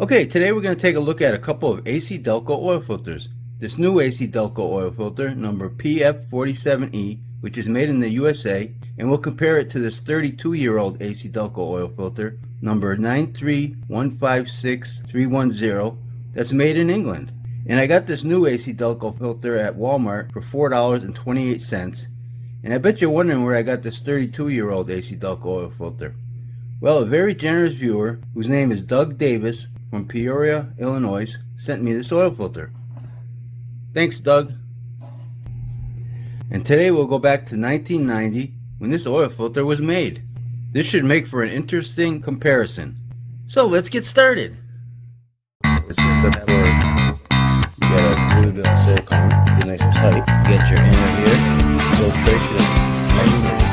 Okay, today we're going to take a look at a couple of ACDelco oil filters. This new ACDelco oil filter, number PF47E, which is made in the USA, and we'll compare it to this 32-year-old ACDelco oil filter, number 93156-310, that's made in England. And I got this new ACDelco filter at Walmart for $4.28, and I bet you're wondering where I got this 32-year-old ACDelco oil filter. Well, a very generous viewer, whose name is Doug Davis from Peoria, Illinois, sent me this oil filter. Thanks, Doug. And today we'll go back to 1990 when this oil filter was made. This should make for an interesting comparison. So let's get started. This is set for, you got a glue gun silicone, be nice and tight. Get your inner here, filtration of 90 millimeter.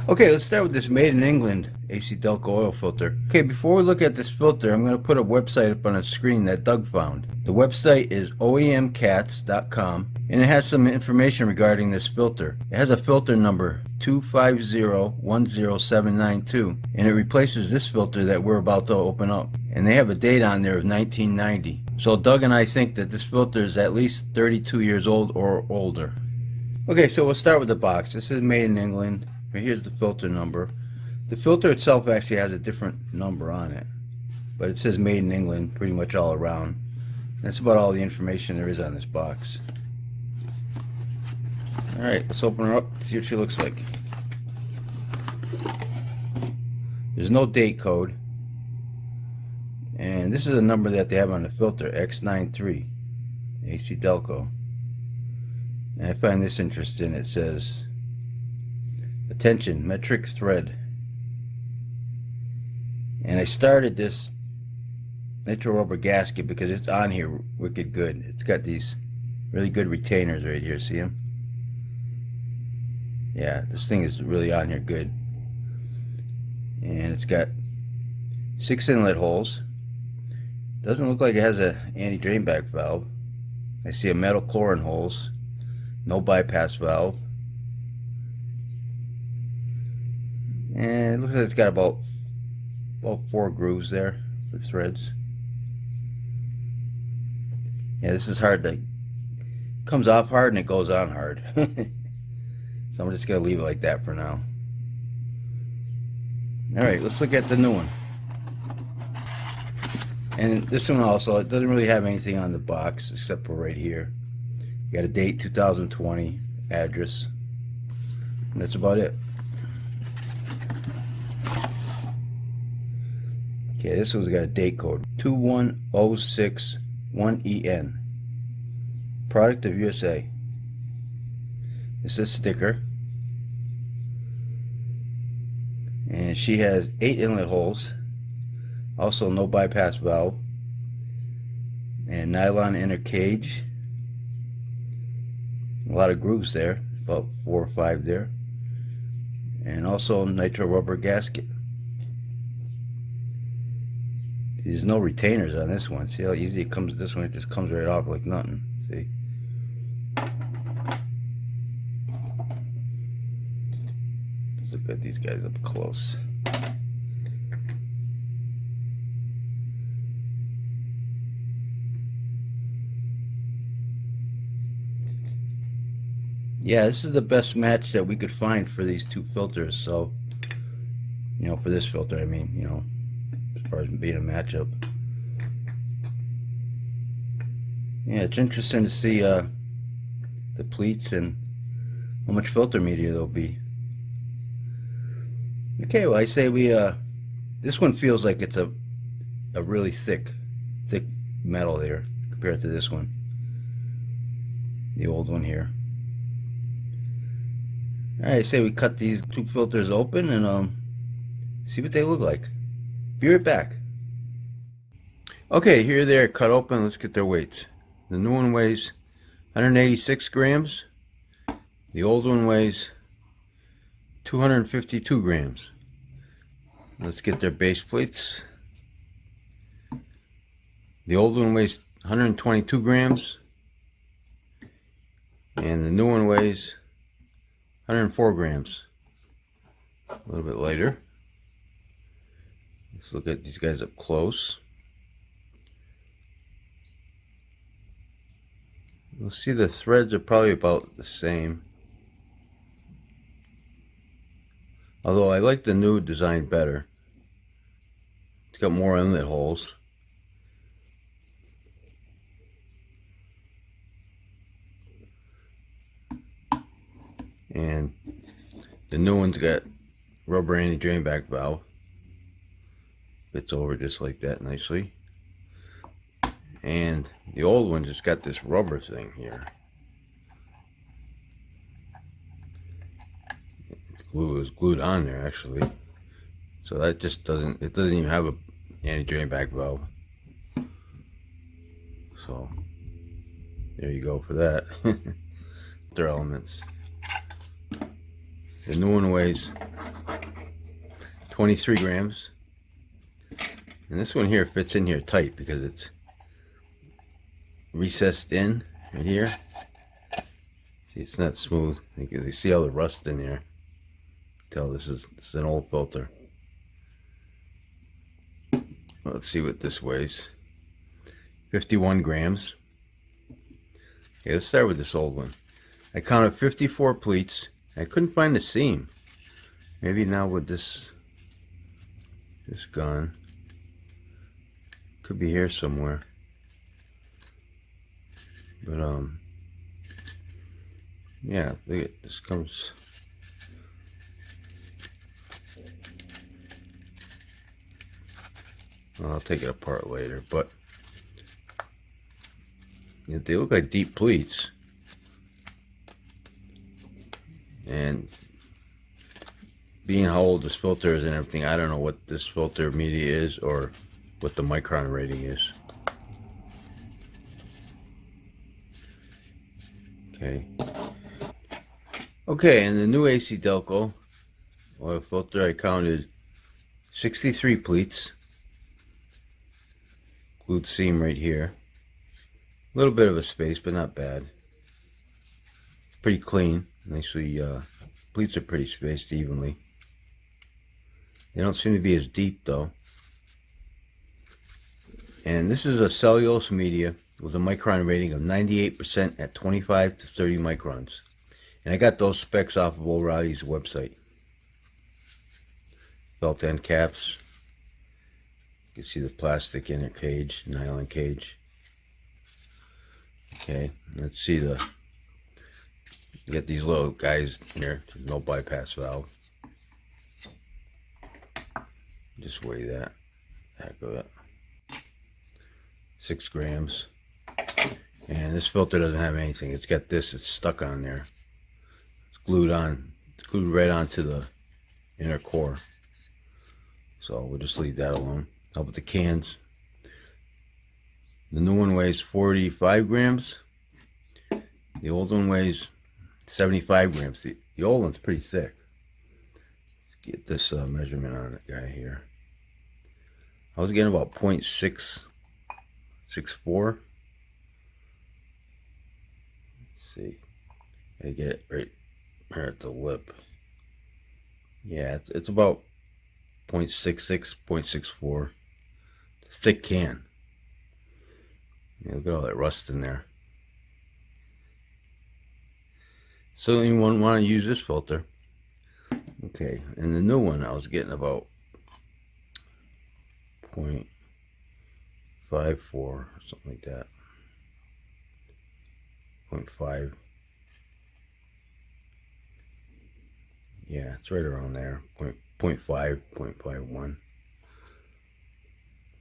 Okay, let's start with this made in England ACDelco oil filter. Okay, before we look at this filter, I'm going to put a website up on the screen that Doug found. The website is oemcats.com, and it has some information regarding this filter. It has a filter number 25010792, and it replaces this filter that we're about to open up. And they have a date on there of 1990. So Doug and I think that this filter is at least 32 years old or older. Okay, so we'll start with the box. This is made in England. Here's the filter number. The filter itself actually has a different number on it, but it says made in England pretty much all around. That's about all the information there is on this box. Alright, let's open her up, see what she looks like. There's no date code, and this is a number that they have on the filter, X93 ACDelco. And I find this interesting. It says, attention, metric thread. And I started this nitro rubber gasket because it's on here wicked good. It's got these really good retainers right here, see them? Yeah, this thing is really on here good. And it's got 6 inlet holes. Doesn't look like it has a anti-drain back valve. I see a metal core in holes. No bypass valve. And it looks like it's got about 4 grooves there for threads. Yeah, this is hard to, comes off hard and it goes on hard. So I'm just gonna leave it like that for now. Alright, let's look at the new one. And this one also, it doesn't really have anything on the box except for right here. You got a date, 2020, address, and that's about it. Okay, this one's got a date code, 21061EN. Product of USA. This is a sticker. And she has 8 inlet holes. Also no bypass valve. And nylon inner cage. A lot of grooves there, about 4 or 5 there. And also nitro rubber gasket. There's no retainers on this one. See how easy it comes? This one, it just comes right off like nothing. See? Let's look at these guys up close. Yeah, this is the best match that we could find for these two filters. So, you know, for this filter, I mean, you know, as far as being a matchup. Yeah, it's interesting to see the pleats and how much filter media there'll be. Okay, well, I say we this one feels like it's a really thick metal there compared to this one, the old one here. Alright, I say we cut these two filters open and see what they look like. Be right back. Okay, here they're cut open. Let's get their weights. The new one weighs 186 grams. The old one weighs 252 grams. Let's get their base plates. The old one weighs 122 grams. And the new one weighs 104 grams. A little bit lighter. Let's look at these guys up close. You'll see the threads are probably about the same. Although I like the new design better. It's got more inlet holes. And the new one's got rubber anti-drain back valve. Fits over just like that nicely. And the old one just got this rubber thing here. It was glued on there actually. So that just doesn't, it doesn't even have a anti-drain back valve. So there you go for that. Their elements. The new one weighs 23 grams. And this one here fits in here tight because it's recessed in right here. See, it's not smooth. You can see all the rust in there. Tell this is an old filter. Let's see what this weighs. 51 grams. Okay, let's start with this old one. I counted 54 pleats. I couldn't find the seam. Maybe now with this gone. Could be here somewhere. But yeah, look at this comes. Well, I'll take it apart later, but they look like deep pleats. And being how old this filter is and everything, I don't know what this filter media is or what the micron rating is. Okay, and the new ACDelco oil filter, I counted 63 pleats. Glued seam right here. A little bit of a space, but not bad. Pretty clean. Nicely, pleats are pretty spaced evenly. They don't seem to be as deep though. And this is a cellulose media with a micron rating of 98% at 25 to 30 microns. And I got those specs off of O'Reilly's website. Felt end caps. You can see the plastic inner cage, nylon cage. Okay, let's see you get these little guys here. There's no bypass valve. Just weigh that. Heck of it. 6 grams. And this filter doesn't have anything. It's got this. It's stuck on there. It's glued on. It's glued right onto the inner core. So we'll just leave that alone. How about the cans? The new one weighs 45 grams. The old one weighs 75 grams. The old one's pretty thick. Let's get this measurement on it guy here. I was getting about 0.664. Let's see. I get it right here at the lip. Yeah, it's about 0.66, 0.64. Thick can. Yeah, look at all that rust in there. So you wouldn't want to use this filter. Okay, and the new one I was getting about 0.54 or something like that. 0.5. Yeah, it's right around there. 0.5, 0.51.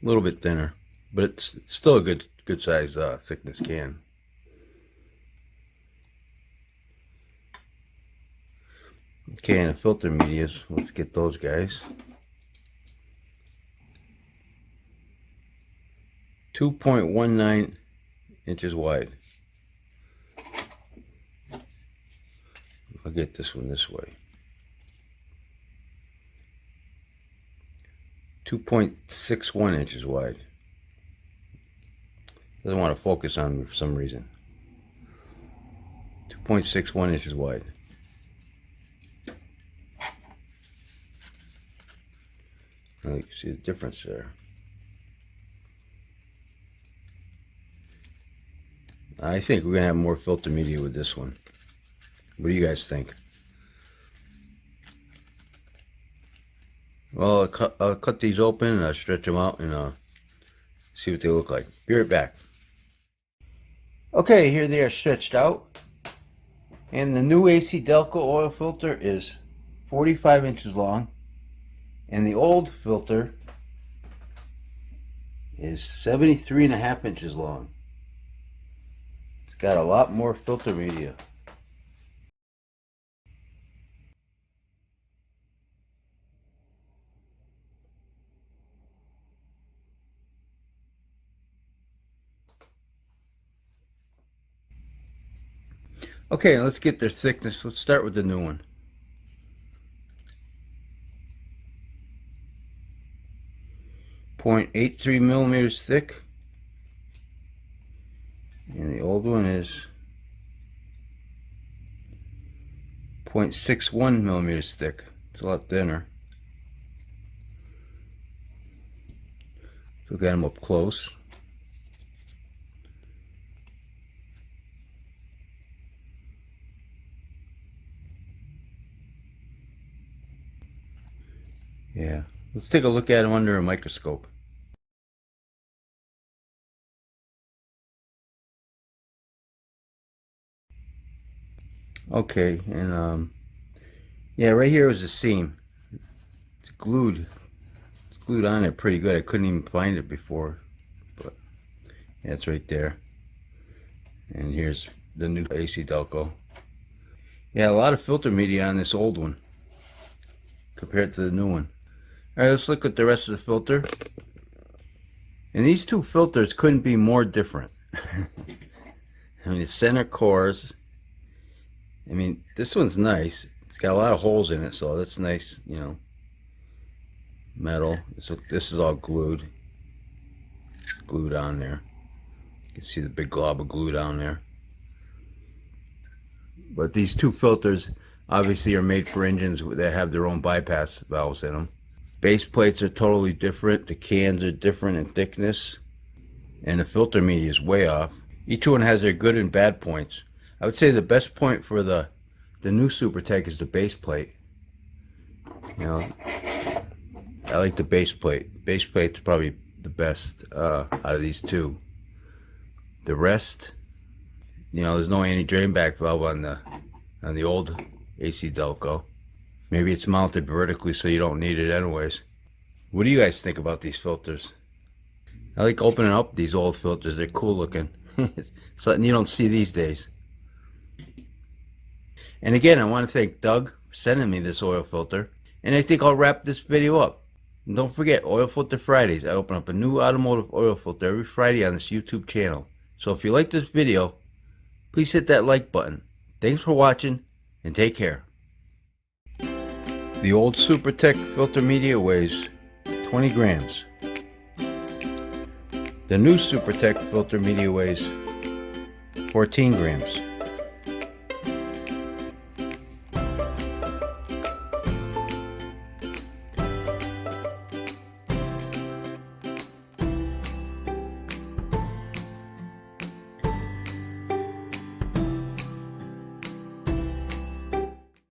A little bit thinner, but it's still a good size thickness can. Okay, and the filter medias, let's get those guys. 2.19 inches wide. I'll get this one this way. 2.61 inches wide. Doesn't want to focus on me for some reason. 2.61 inches wide. Now you can see the difference there. I think we're gonna have more filter media with this one. What do you guys think? Well, I'll cut these open and I'll stretch them out and see what they look like. Be right back. Okay, here they are stretched out. And the new ACDelco oil filter is 45 inches long. And the old filter is 73.5 inches long. It's got a lot more filter media. Okay, let's get their thickness. Let's start with the new one. .83 millimeters thick. And the old one is 0.61 millimeters thick. It's a lot thinner. Look at them up close. Yeah, let's take a look at them under a microscope. Okay, and yeah, right here is a seam. It's glued. It's glued on it pretty good. I couldn't even find it before, but yeah, it's right there. And here's the new ACDelco. Yeah, a lot of filter media on this old one compared to the new one. All right, let's look at the rest of the filter. And these two filters couldn't be more different. I mean, the center cores. I mean, this one's nice. It's got a lot of holes in it, so that's nice, you know. Metal. So this is all glued. Glued on there. You can see the big glob of glue down there. But these two filters obviously are made for engines that have their own bypass valves in them. Base plates are totally different. The cans are different in thickness. And the filter media is way off. Each one has their good and bad points. I would say the best point for the new SuperTech is the base plate. You know, I like the base plate. Base plate's probably the best out of these two. The rest, you know, there's no anti-drain back valve on the old ACDelco. Maybe it's mounted vertically so you don't need it anyways. What do you guys think about these filters? I like opening up these old filters. They're cool looking. Something you don't see these days. And again, I want to thank Doug for sending me this oil filter. And I think I'll wrap this video up. And don't forget, Oil Filter Fridays. I open up a new automotive oil filter every Friday on this YouTube channel. So if you like this video, please hit that like button. Thanks for watching, and take care. The old SuperTech filter media weighs 20 grams. The new SuperTech filter media weighs 14 grams.